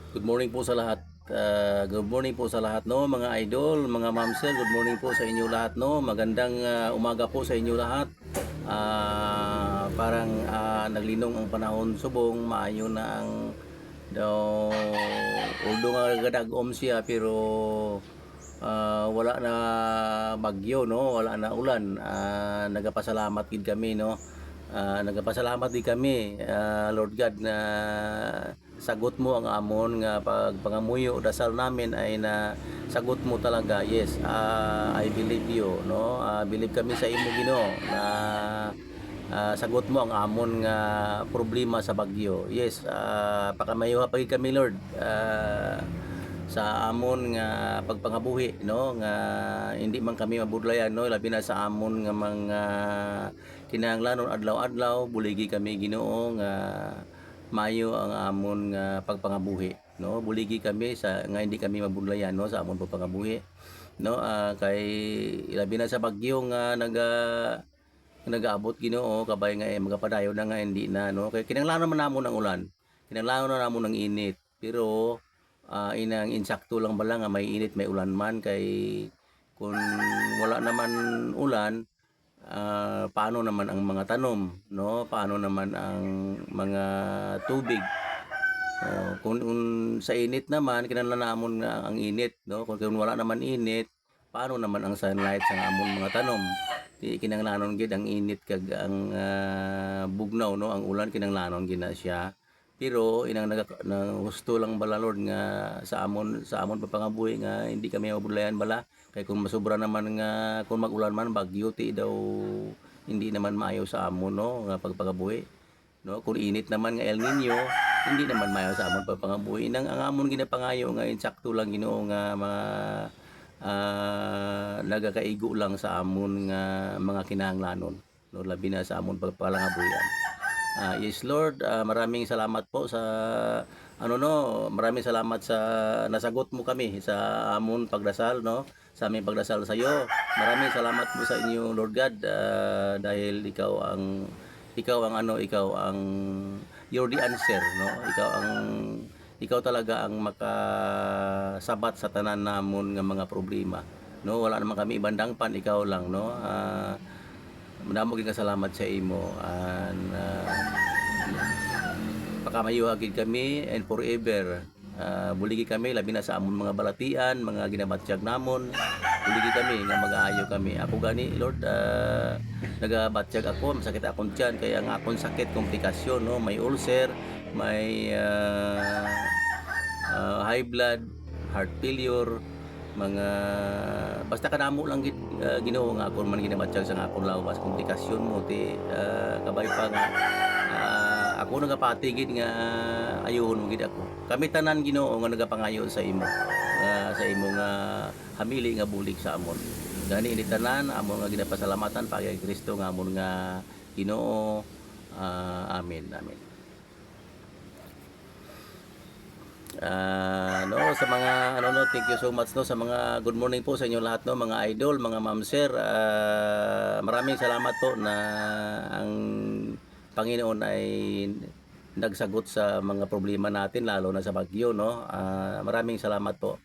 Good morning po sa lahat. Good morning po sa lahat, no, mga idol, mga mamsel. Good morning po sa inyo lahat, no. Magandang umaga po sa inyo lahat. Parang naglinong ang panahon subong, maayo na ang daw although nga gadagom siya pero wala na bagyo, no, wala na ulan. Nagapasalamat gid kami, no. Nagapasalamat din kami, Lord God, na sagot mo ang amon nga pagpangamuyo dasal namin ay na sagot mo talaga. Yes, I believe you, no. Believe kami sa imo, Ginoo, na sagot mo ang amon nga problema sa bagyo. Yes, pakamayo pa kami, Lord, sa amon nga pagpangabuhi, no, nga hindi man kami mabudlayan, no, labi na sa amon nga mga kinahanglanon adlaw-adlaw. Buligi kami, Ginoo, nga mayo ang amon nga pagpangabuhi, no. Buligi kami sa nga hindi kami mabudlayan, no, sa amon pagpangabuhi, no. Kay labi na sa bagyo nga nagaabot, Ginoo, kabay nga magapadayon na nga hindi na, no. Kay kinahanglan man namon ang ulan, kinahanglan na namon ang init, pero inang insakto lang bala nga may init may ulan man. Kay kung wala naman ulan, paano naman ang mga tanom, no? Paano naman ang mga tubig? Kung sa init naman kinahanglan namon nga ang init, no? Kung wala naman init, paano naman ang sunlight sa amon mga tanom? Di kinahanglanon gid ang init kag ang bugnaw, no? Ang ulan kinahanglanon gid na siya. Pero inang gusto lang bala, Lord, nga sa amon papangabuhi nga hindi kami mabudlayan bala. Kay kung masobra naman nga kung mag-ulan man bagyo ti daw hindi naman maayo sa amon, no, nga pagpangabuhi, no. Kung init naman nga El Nino, hindi naman maayo sa amon pagpangabuhi. Inang ang amon ginapangayo nga insakto lang, Ginoo, nga mga nagakaigo lang sa amon nga mga kinahanglanon, no, labi na sa amon pagpalangabuhian. Yes, Lord, maraming salamat po sa maraming salamat sa nasagot mo kami sa amon pagdasal, no, sa aming pagdasal sa iyo. Maraming salamat po sa inyo, Lord God, dahil ikaw ang you're the answer, no. Ikaw talaga ang makasabat sa tanan namon nga mga problema, no. Wala naman kami ibang dangpan, ikaw lang, no. Madamo gid salamat sa imo, and pakamayo gid kami and forever. Buligi kami labi na sa amon mga balatian, mga ginabatyag namon. Buligi kami nga mag-aayo kami. Ako gani, Lord, nagabatyag ako, masakit akong tiyan, kaya ang akong sakit komplikasyon, no, may ulcer, may high blood, heart failure, mga basta kanamo lang gid, Ginoo, nga ako man ginabatyag sa akong lawas komplikasyon mo ti kabay pa nga ako nagapatigid nga ayoon mo gid ako. Kami tanan, Ginoo, nga nagapangayo sa imo, sa imo nga hamili nga bulig sa amon. Gani ini tanan amon nga ginapasalamatan pa kay Kristo nga amon nga Ginoo. Amen, amen. No, sa mga no, thank you so much, no, sa mga good morning po sa inyo lahat, no, mga idol, mga ma'am, sir. Maraming salamat po na ang Panginoon ay nagsagot sa mga problema natin, lalo na sa bagyo, no. Maraming salamat po.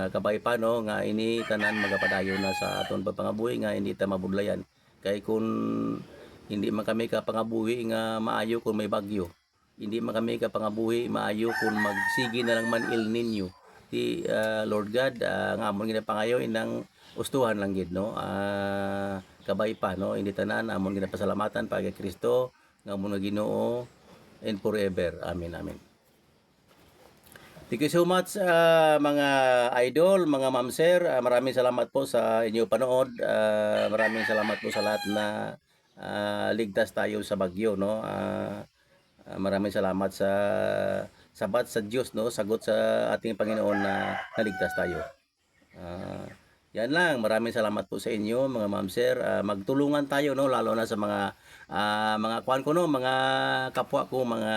Kabay pa, no, nga ini tanan magapadayon na sa aton pagpangabuhi nga hindi ta mabudlayan. Kay kung hindi man kami kapangabuhi nga maayo kung may bagyo, hindi man kami kapangabuhi maayo kung magsigi na lang man El Nino. Di Lord God, nga amon ginapangayo inang ustuhan lang gid, no. Kabay pa, no, hindi tanan amon ginapasalamatan pa kay Kristo nga amon nga Ginoo and forever. Amen, amen. Thank you so much, mga idol, mga ma'am, sir. Maraming salamat po sa inyong panood. Maraming salamat po sa lahat na ligtas tayo sa bagyo, no. Maraming salamat sa sabat sa Diyos, no, sagot sa ating Panginoon na naligtas tayo. Yan lang, maraming salamat po sa inyo, mga ma'am, sir. Magtulungan tayo, no, lalo na sa mga kuan ko, no, mga kapwa ko, mga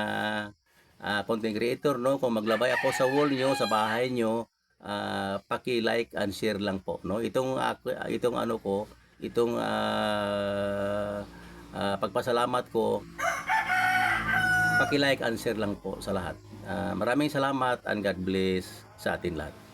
content creator, no. Kung maglabay ako sa wall nyo, sa bahay nyo, paki-like and share lang po, no. Itong pagpasalamat ko, paki-like and share lang po sa lahat. Maraming salamat and God bless sa atin lahat.